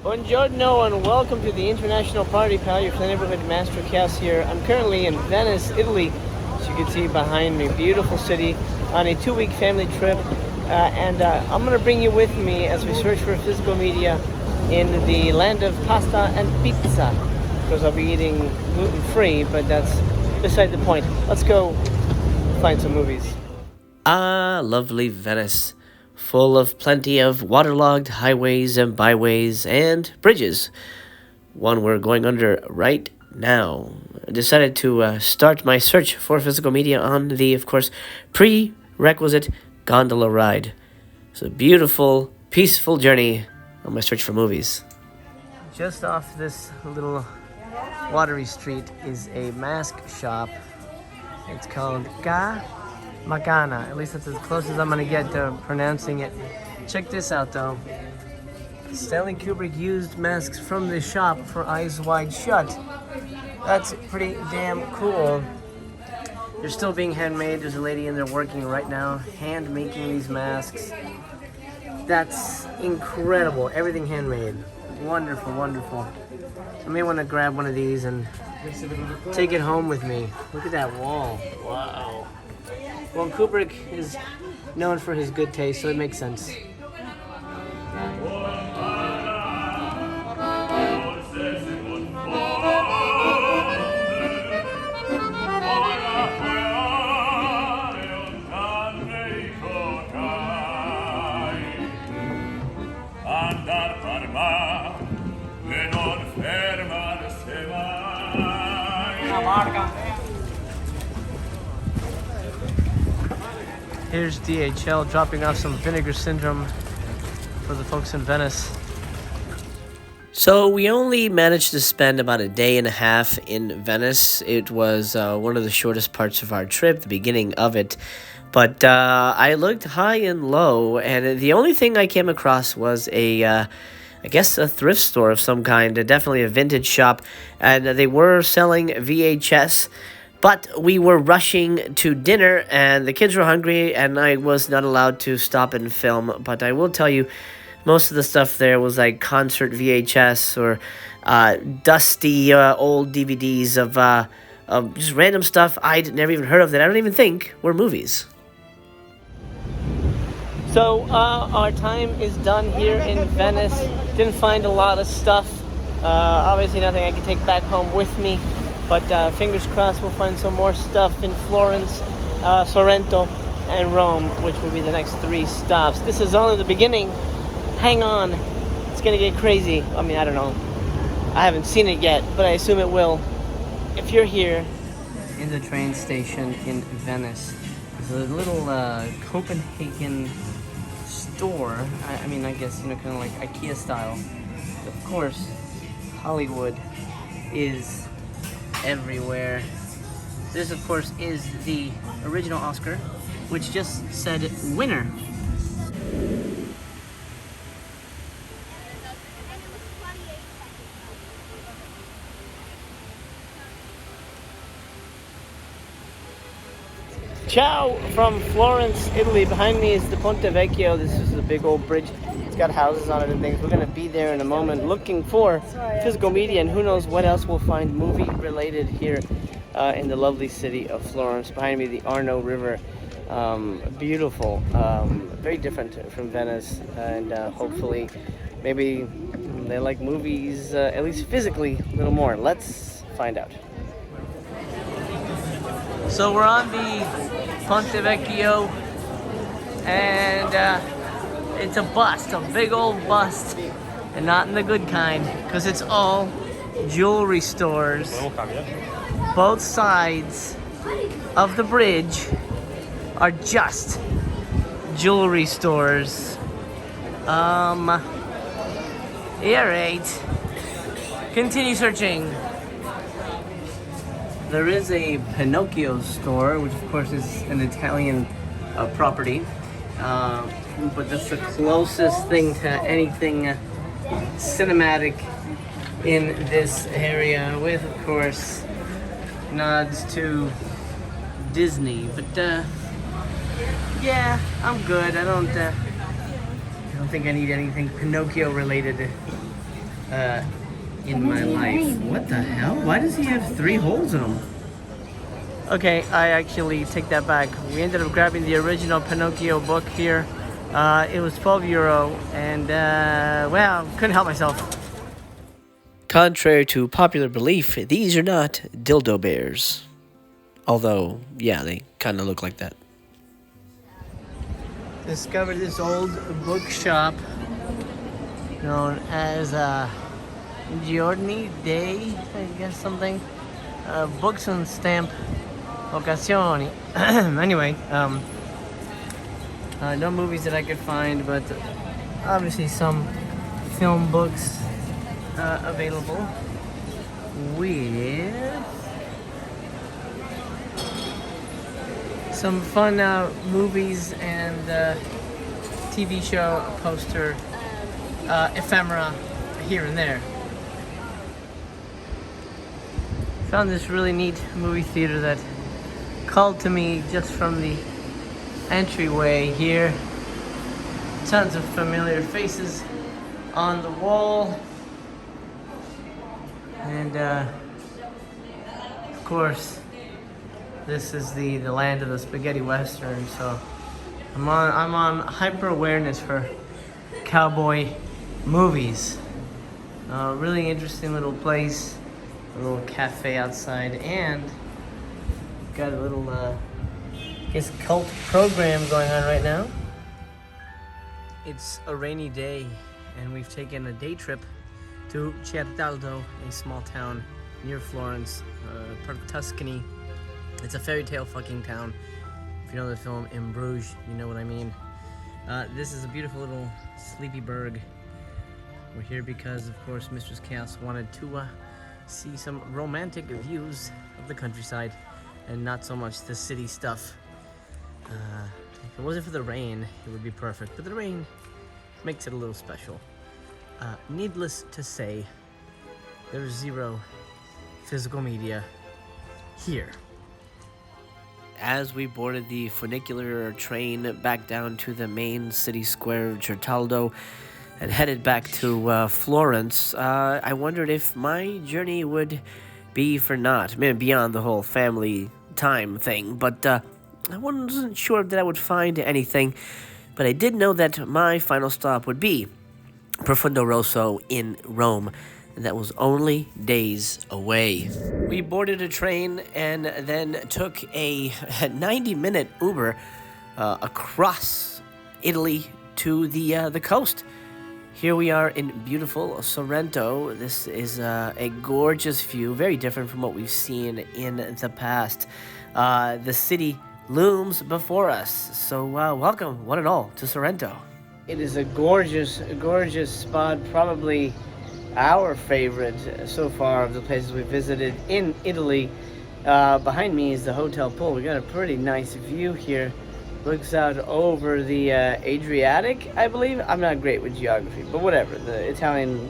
Buongiorno and welcome to the International Party Pal, your neighborhood master cast here. I'm currently in Venice, Italy, as you can see behind me. Beautiful city on a 2-week family trip. I'm going to bring you with me as we search for physical media in the land of pasta and pizza. Because I'll be eating gluten-free, but that's beside the point. Let's go find some movies. Lovely Venice. Full of plenty of waterlogged highways and byways and bridges. One we're going under right now. I decided to start my search for physical media on the, of course, prerequisite gondola ride. It's a beautiful, peaceful journey on my search for movies. Just off this little watery street is a mask shop. It's called Ga Magana. At least that's as close as I'm gonna get to pronouncing it. Check this out though. Stanley Kubrick used masks from this shop for Eyes Wide Shut. That's pretty damn cool. They're still being handmade. There's a lady in there working right now, hand making these masks. That's incredible. Everything handmade. Wonderful, wonderful. I may want to grab one of these and take it home with me. Look at that wall. Wow. Well, Kubrick is known for his good taste, so it makes sense. Here's DHL dropping off some Vinegar Syndrome for the folks in Venice. So we only managed to spend about a day and a half in Venice. It was one of the shortest parts of our trip, the beginning of it. But I looked high and low, and the only thing I came across was I guess a thrift store of some kind, definitely a vintage shop, and they were selling VHS. But we were rushing to dinner, and the kids were hungry, and I was not allowed to stop and film. But I will tell you, most of the stuff there was like concert VHS or dusty old DVDs of just random stuff I'd never even heard of that I don't even think were movies. So our time is done here in Venice. Didn't find a lot of stuff. Obviously nothing I can take back home with me. But fingers crossed we'll find some more stuff in Florence, Sorrento, and Rome, which will be the next 3 stops. This is only the beginning. Hang on. It's going to get crazy. I mean, I don't know. I haven't seen it yet, but I assume it will. If you're here in the train station in Venice, there's a little Copenhagen store. I mean, I guess, kind of like IKEA style. Of course, Hollywood is everywhere. This, of course, is the original Oscar, which just said winner. Ciao from Florence, Italy. Behind me is the Ponte Vecchio. This is a big old bridge. It's got houses on it and things. We're going to be there in a moment looking for physical media, and who knows what else we'll find movie related here in the lovely city of Florence. Behind me, the Arno River. Beautiful. Very different from Venice, and hopefully maybe they like movies, at least physically, a little more. Let's find out. So we're on the Ponte Vecchio, and it's a bust, a big old bust, and not in the good kind, because it's all jewelry stores. Both sides of the bridge are just jewelry stores. Yeah, right. Continue searching. There is a Pinocchio store, which of course is an Italian property. But that's the closest thing to anything cinematic in this area, with, of course, nods to Disney. But yeah, I'm good. I don't think I need anything Pinocchio related in my life. What the hell? Why does he have 3 holes in him? Okay, I actually take that back. We ended up grabbing the original Pinocchio book here. It was €12, and well, couldn't help myself. Contrary to popular belief, these are not dildo bears. Although, yeah, they kind of look like that. Discovered this old bookshop known as Giorni Day, I guess something. Books and stamp occasioni. Anyway, no movies that I could find, but obviously some film books available with some fun movies and TV show poster ephemera here and there. Found this really neat movie theater that called to me just from the entryway here. Tons of familiar faces on the wall. And of course, this is the land of the spaghetti western, so I'm on hyper awareness for cowboy movies. Really interesting little place, a little cafe outside, and got a little I guess cult program going on right now. It's a rainy day, and we've taken a day trip to Certaldo, a small town near Florence, part of Tuscany. It's a fairy tale fucking town. If you know the film In Bruges, you know what I mean. This is a beautiful little sleepy burg. We're here because, of course, Mistress Chaos wanted to see some romantic views of the countryside and not so much the city stuff. If it wasn't for the rain, it would be perfect, but the rain makes it a little special. Needless to say, there's zero physical media here. As we boarded the funicular train back down to the main city square of Certaldo and headed back to Florence, I wondered if my journey would be for naught. I mean, beyond the whole family time thing, but I wasn't sure that I would find anything. But I did know that my final stop would be Profondo Rosso in Rome, and that was only days away. We boarded a train and then took a 90-minute Uber across Italy to the coast. Here we are in beautiful Sorrento. This is a gorgeous view, very different from what we've seen in the past. The city looms before us, so welcome, one and all, to Sorrento. It is a gorgeous spot, probably our favorite so far of the places we visited in Italy. Behind me is the Hotel Pool. We got a pretty nice view here. Looks out over the Adriatic, I believe. I'm not great with geography, but whatever. The Italian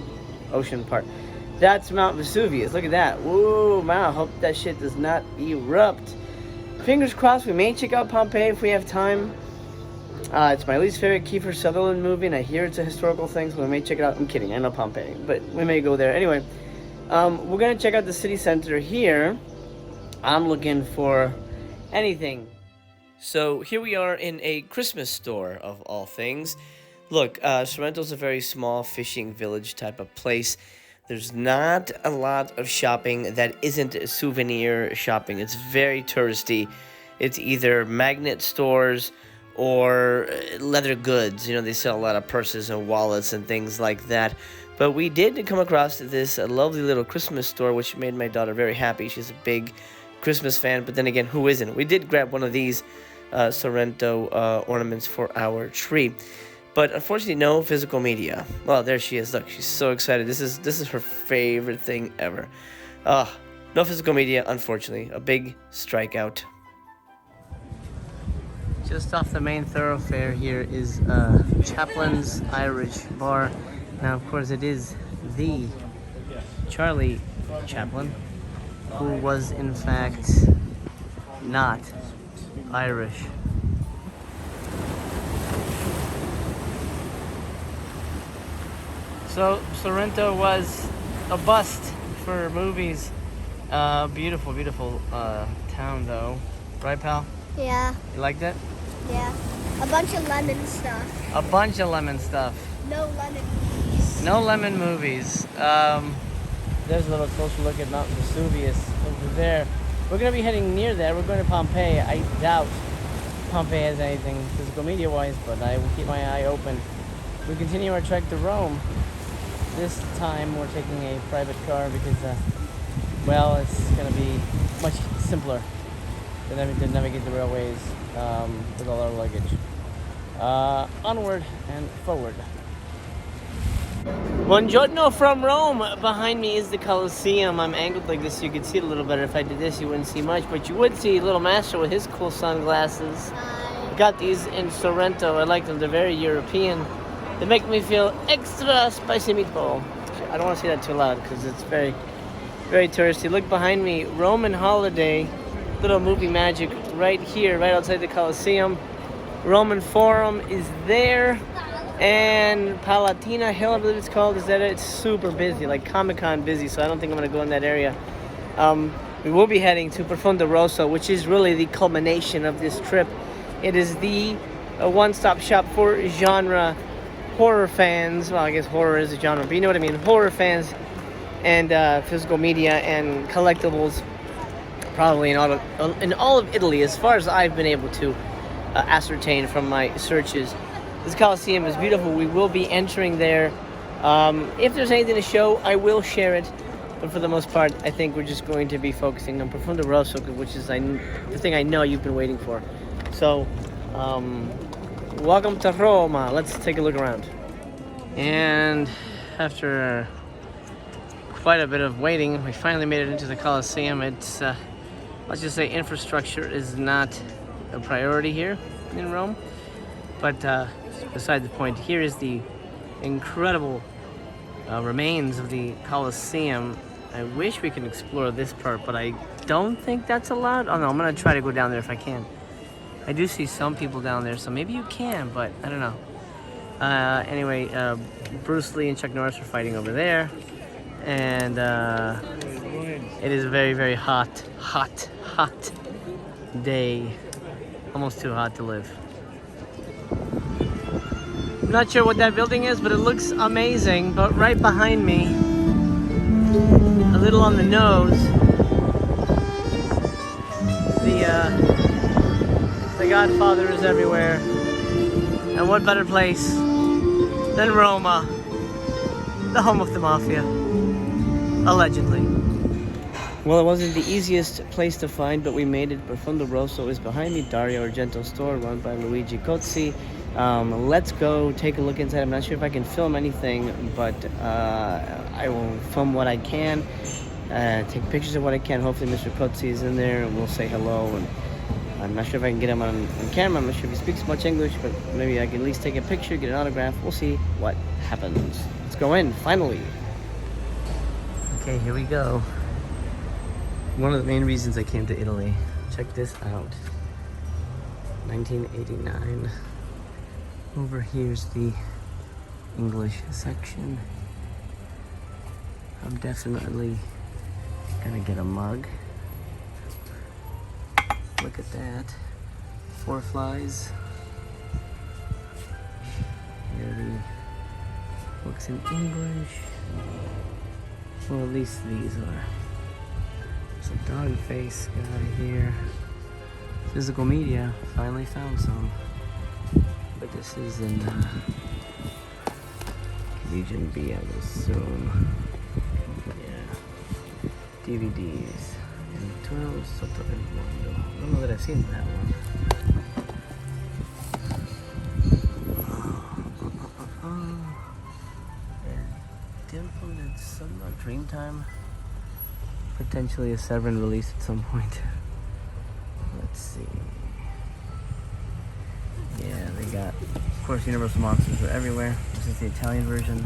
Ocean part. That's Mount Vesuvius. Look at that. Whoa, man. I hope that shit does not erupt. Fingers crossed, we may check out Pompeii if we have time. It's my least favorite Kiefer Sutherland movie, and I hear it's a historical thing, so we may check it out. I'm kidding, I know Pompeii, but we may go there. Anyway, we're going to check out the city center here. I'm looking for anything. So here we are in a Christmas store, of all things. Look, Sorrento's a very small fishing village type of place. There's not a lot of shopping that isn't souvenir shopping. It's very touristy. It's either magnet stores or leather goods. You know, they sell a lot of purses and wallets and things like that. But we did come across this lovely little Christmas store, which made my daughter very happy. She's a big Christmas fan, but then again, who isn't? We did grab one of these Sorrento ornaments for our tree. But unfortunately, no physical media. Well, there she is. Look, she's so excited. This is her favorite thing ever. No physical media, unfortunately. A big strikeout. Just off the main thoroughfare here is Chaplin's Irish Bar. Now, of course, it is the Charlie Chaplin, who was in fact not Irish. So Sorrento was a bust for movies. Beautiful, beautiful town though. Right, pal? Yeah. You liked it? Yeah. A bunch of lemon stuff. A bunch of lemon stuff. No lemon movies. No lemon movies. There's a little closer look at Mount Vesuvius over there. We're going to be heading near there. We're going to Pompeii. I doubt Pompeii has anything physical media-wise, but I will keep my eye open. We continue our trek to Rome. This time we're taking a private car because, well, it's going to be much simpler to navigate the railways with all our luggage. Onward and forward. Buongiorno from Rome. Behind me is the Colosseum. I'm angled like this so you could see it a little better. If I did this, you wouldn't see much, but you would see Little Master with his cool sunglasses. Got these in Sorrento. I like them. They're very European. They make me feel extra spicy meatball. I don't want to say that too loud because it's very, very touristy. Look behind me. Roman Holiday. Little movie magic right here, right outside the Colosseum. Roman Forum is there. And Palatina Hill, I believe it's called, is that it? It's super busy, like Comic-Con busy, so I don't think I'm going to go in that area. We will be heading to Profondo Rosso, which is really the culmination of this trip. It is the one-stop shop for genre horror fans. Well, I guess horror is a genre, but you know what I mean. Horror fans and physical media and collectibles, probably in all of Italy, as far as I've been able to ascertain from my searches. This Colosseum is beautiful. We will be entering there. If there's anything to show, I will share it. But for the most part, I think we're just going to be focusing on Profondo Rosso, which is the thing I know you've been waiting for. So, welcome to Roma. Let's take a look around. And after quite a bit of waiting, we finally made it into the Colosseum. It's, let's just say infrastructure is not a priority here in Rome. But beside the point, here is the incredible remains of the Colosseum. I wish we could explore this part, but I don't think that's allowed. Oh no, I'm gonna try to go down there if I can. I do see some people down there, so maybe you can, but I don't know. Anyway, Bruce Lee and Chuck Norris are fighting over there. And it is a very, very hot day. Almost too hot to live. Not sure what that building is, but it looks amazing. But right behind me, a little on the nose, the Godfather is everywhere. And what better place than Roma, the home of the mafia, allegedly. Well, it wasn't the easiest place to find, but we made it. Profondo Rosso is behind me. Dario Argento store run by Luigi Cozzi. Let's go take a look inside. I'm not sure if I can film anything, but I will film what I can, take pictures of what I can. Hopefully Mr. Cozzi is in there and we'll say hello. And I'm not sure if I can get him on camera. I'm not sure if he speaks much English, but maybe I can at least take a picture, get an autograph. We'll see what happens. Let's go in, finally. Okay, here we go. One of the main reasons I came to Italy. Check this out. 1989. Over here's the English section. I'm definitely gonna get a mug. Look at that. 4 flies. Here are the books in English. Well, at least these are. There's a dog face guy here. Physical media, finally found some. But this is in Region B, I would assume. Yeah. DVDs. El Túnel Sotto il Mondo. I don't know that I've seen that one. Temple in Summer Dreamtime. Potentially a Severin release at some point. Let's see. Yeah, they got, of course, Universal Monsters are everywhere. This is the Italian version.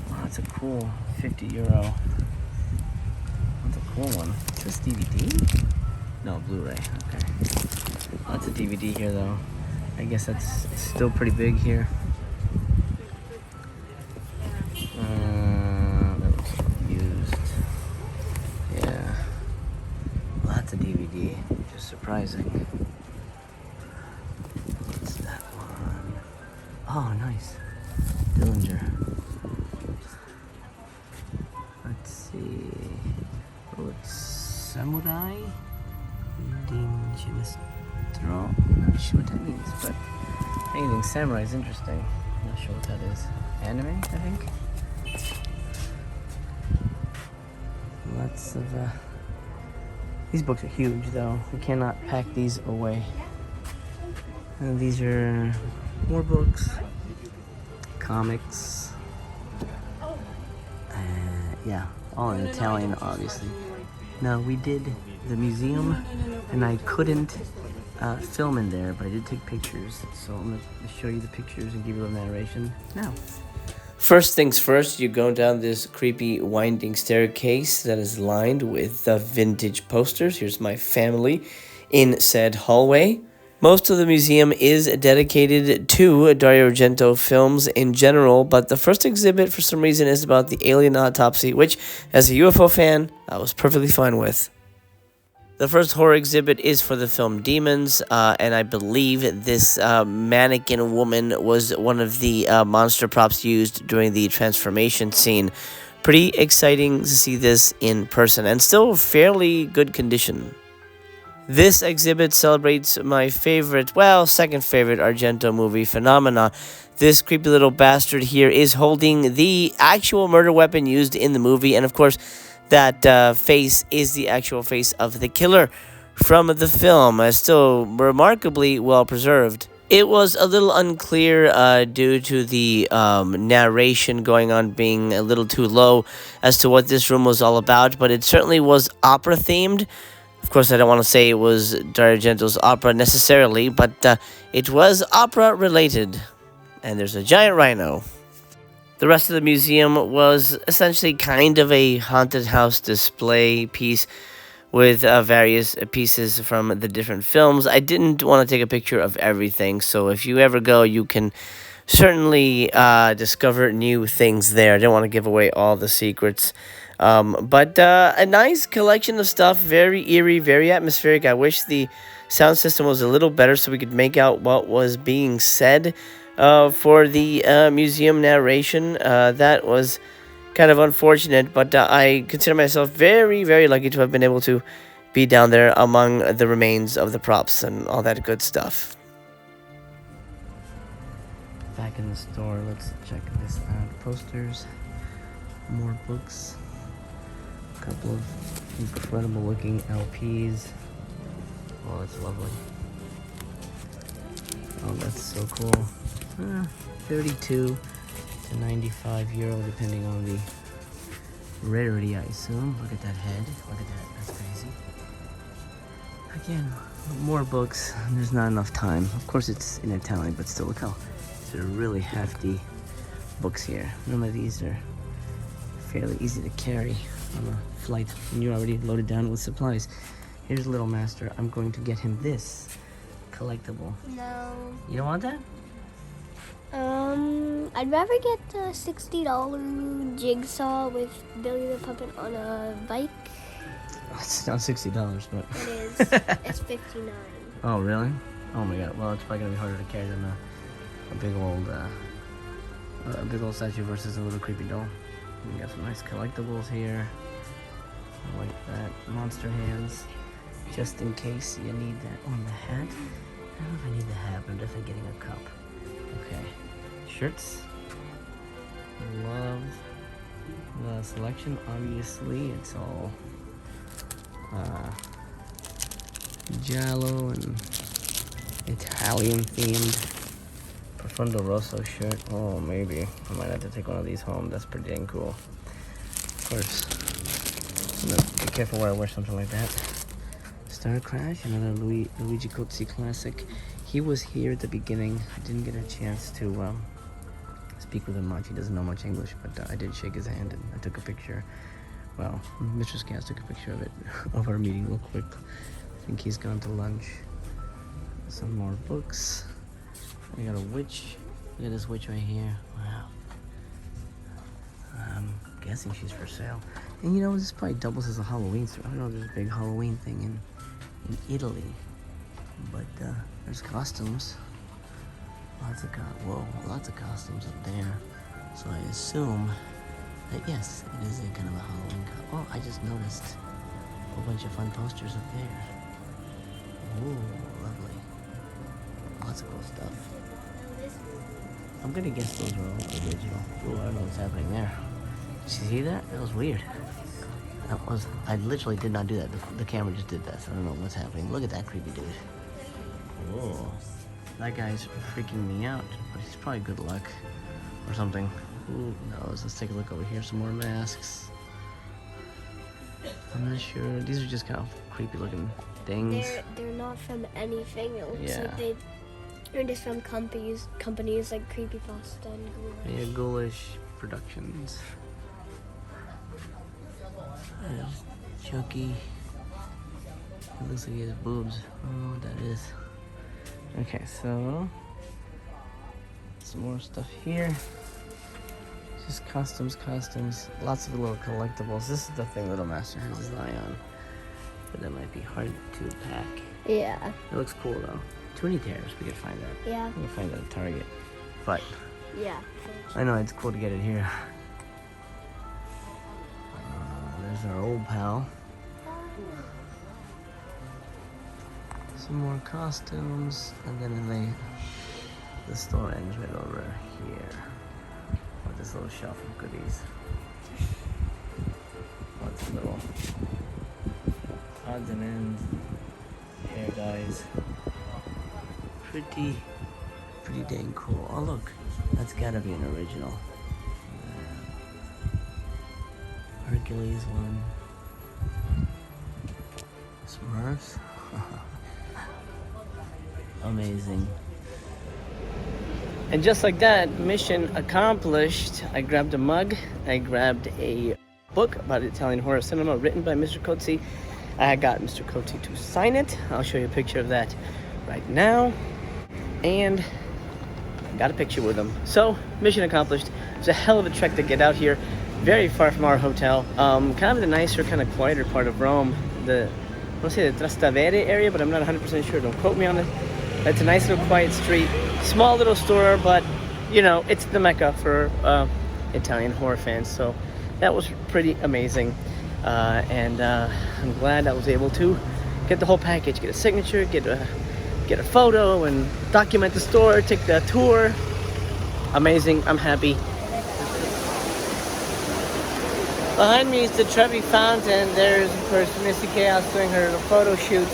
Wow, that's a cool 50 euro. That's a cool one. Is this DVD? No, Blu-ray. Okay. Lots of DVD here, though. I guess that's still pretty big here. surprising. What's that one? Oh, nice. Dillinger. Let's see. Oh, it's Samurai Dinjinistro. I'm not sure what that means, but anything samurai is interesting. I'm not sure what that is. Anime, I think? Lots of, these books are huge, though. We cannot pack these away. And these are more books, comics. Yeah, all in Italian, obviously. Now, we did the museum, and I couldn't film in there, but I did take pictures. So I'm going to show you the pictures and give you a narration now. First things first, you go down this creepy winding staircase that is lined with vintage posters. Here's my family in said hallway. Most of the museum is dedicated to Dario Argento films in general, but the first exhibit for some reason is about the alien autopsy, which, as a UFO fan, I was perfectly fine with. The first horror exhibit is for the film Demons, and I believe this mannequin woman was one of the monster props used during the transformation scene. Pretty exciting to see this in person, and still fairly good condition. This exhibit celebrates my favorite, well, second favorite Argento movie, Phenomena. This creepy little bastard here is holding the actual murder weapon used in the movie, and of course, that face is the actual face of the killer from the film, still remarkably well preserved. It was a little unclear due to the narration going on being a little too low as to what this room was all about, but it certainly was opera-themed. Of course, I don't want to say it was Dario Argento's opera necessarily, but it was opera-related. And there's a giant rhino. The rest of the museum was essentially kind of a haunted house display piece with various pieces from the different films. I didn't want to take a picture of everything, so if you ever go, you can certainly discover new things there. I didn't want to give away all the secrets. But a nice collection of stuff, very eerie, very atmospheric. I wish the sound system was a little better so we could make out what was being said for the museum narration. That was kind of unfortunate, but I consider myself very, very lucky to have been able to be down there among the remains of the props and all that good stuff. Back in the store, let's check this out. Posters, more books. A couple of incredible looking LPs. Oh, that's lovely. Oh, that's so cool. 32 to 95 euro, depending on the rarity, I assume. Look at that head. Look at that. That's crazy. Again, more books. There's not enough time. Of course, it's in Italian, but still, look how these are really hefty books here. None of these are fairly easy to carry on a flight when you're already loaded down with supplies. Here's Little Master. I'm going to get him this collectible. No. You don't want that? I'd rather get the $60 jigsaw with Billy the Puppet on a bike. It's not $60, but It is. It's $59. Oh, really? Oh my god. Well, it's probably gonna be harder to carry than a big old statue versus a little creepy doll. We got some nice collectibles here. I like that. Monster hands, just in case you need that. Oh, and the hat. I don't know if I need the hat, but I'm definitely getting a cup. Okay. Shirts. Love the selection. Obviously, it's all Giallo and Italian themed. Profondo Rosso shirt. Oh, maybe I might have to take one of these home. That's pretty dang cool. Of course, I'm gonna be careful where I wear something like that. Star Crash, another Luigi Cozzi classic. He was here at the beginning. I didn't get a chance to speak with him much. He doesn't know much English, but I did shake his hand and I took a picture. Well, Mr. Scaz took a picture of it, of our meeting real quick. I think he's gone to lunch. Some more books. I got a witch. Look at this witch right here. Wow. I'm guessing she's for sale. And you know, this probably doubles as a Halloween store. I don't know if there's a big Halloween thing in Italy. But there's costumes. Lots of costumes up there. So I assume that yes, it is a kind of a Halloween Oh, I just noticed a whole bunch of fun posters up there. Ooh, lovely. Lots of cool stuff. I'm gonna guess those are all original. Ooh, I don't know what's happening there. Did you see that? That was weird. I literally did not do that. The camera just did that, so I don't know what's happening. Look at that creepy dude. Whoa. That guy's freaking me out, but he's probably good luck or something. Who knows? Let's take a look over here. Some more masks. I'm not sure. These are just kind of creepy looking things. They're not from anything. It looks Yeah. like they're just from companies like Creepypasta and Ghoulish. Yeah, Ghoulish Productions. There's Chucky. It looks like he has boobs. I don't know what that is. Okay, so some more stuff here. Just costumes. Lots of little collectibles. This is the thing Little Master has his eye on. But that might be hard to pack. Yeah. It looks cool though. Toonie Terrors, we could find that. Yeah. We could find that at Target. But Yeah. I know it's cool to get it here. There's our old pal. Some more costumes, and then the store ends right over here with this little shelf of goodies. Lots of little odds and ends, hair dyes. Pretty dang cool. Oh look, that's gotta be an original. Hercules one. Smurfs. Amazing. And just like that, mission accomplished. I grabbed a mug. I grabbed a book about Italian horror cinema written by Mr. Cozzi. I got Mr. Cozzi to sign it. I'll show you a picture of that right now. And I got a picture with him. So, mission accomplished. It's a hell of a trek to get out here. Very far from our hotel. Kind of the nicer, kind of quieter part of Rome. I want to say the Trastevere area, but I'm not 100% sure. Don't quote me on it. It's a nice little quiet street. Small little store, but, you know, it's the mecca for Italian horror fans. So that was pretty amazing. And I'm glad I was able to get the whole package. Get a signature, get a photo, and document the store, take the tour. Amazing. I'm happy. Behind me is the Trevi Fountain. There's, of course, Missy Chaos doing her little photo shoot.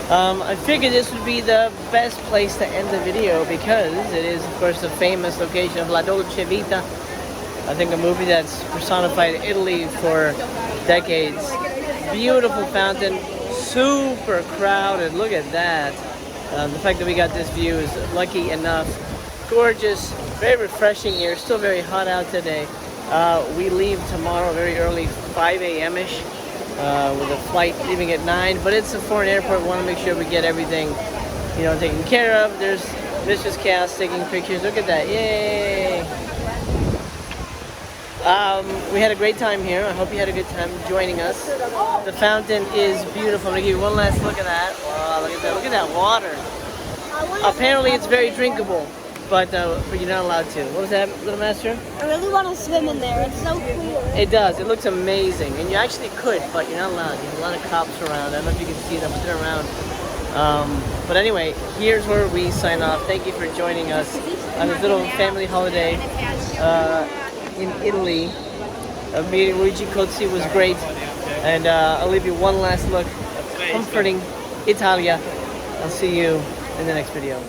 I figured this would be the best place to end the video because it is, of course, the famous location of La Dolce Vita. I think a movie that's personified Italy for decades. Beautiful fountain, super crowded. Look at that. The fact that we got this view is lucky enough. Gorgeous, very refreshing here. Still very hot out today. We leave tomorrow very early, 5 a.m.-ish, with a flight leaving at 9. But it's a foreign airport. We want to make sure we get everything, you know, taken care of. There's Mrs. Cass taking pictures. Look at that. Yay! We had a great time here. I hope you had a good time joining us. The fountain is beautiful. I'm going to give you one last look at that. Wow, look at that. Look at that water. Apparently it's very drinkable, but you're not allowed to. What was that, Little Master? I really want to swim in there. It's so cool. It does. It looks amazing. And you actually could, but you're not allowed. There's a lot of cops around. I don't know if you can see them, but they're around. But anyway, here's where we sign off. Thank you for joining us on this little family holiday in Italy. Meeting Luigi Cozzi was great. And I'll leave you one last look. Comforting Italia. I'll see you in the next video.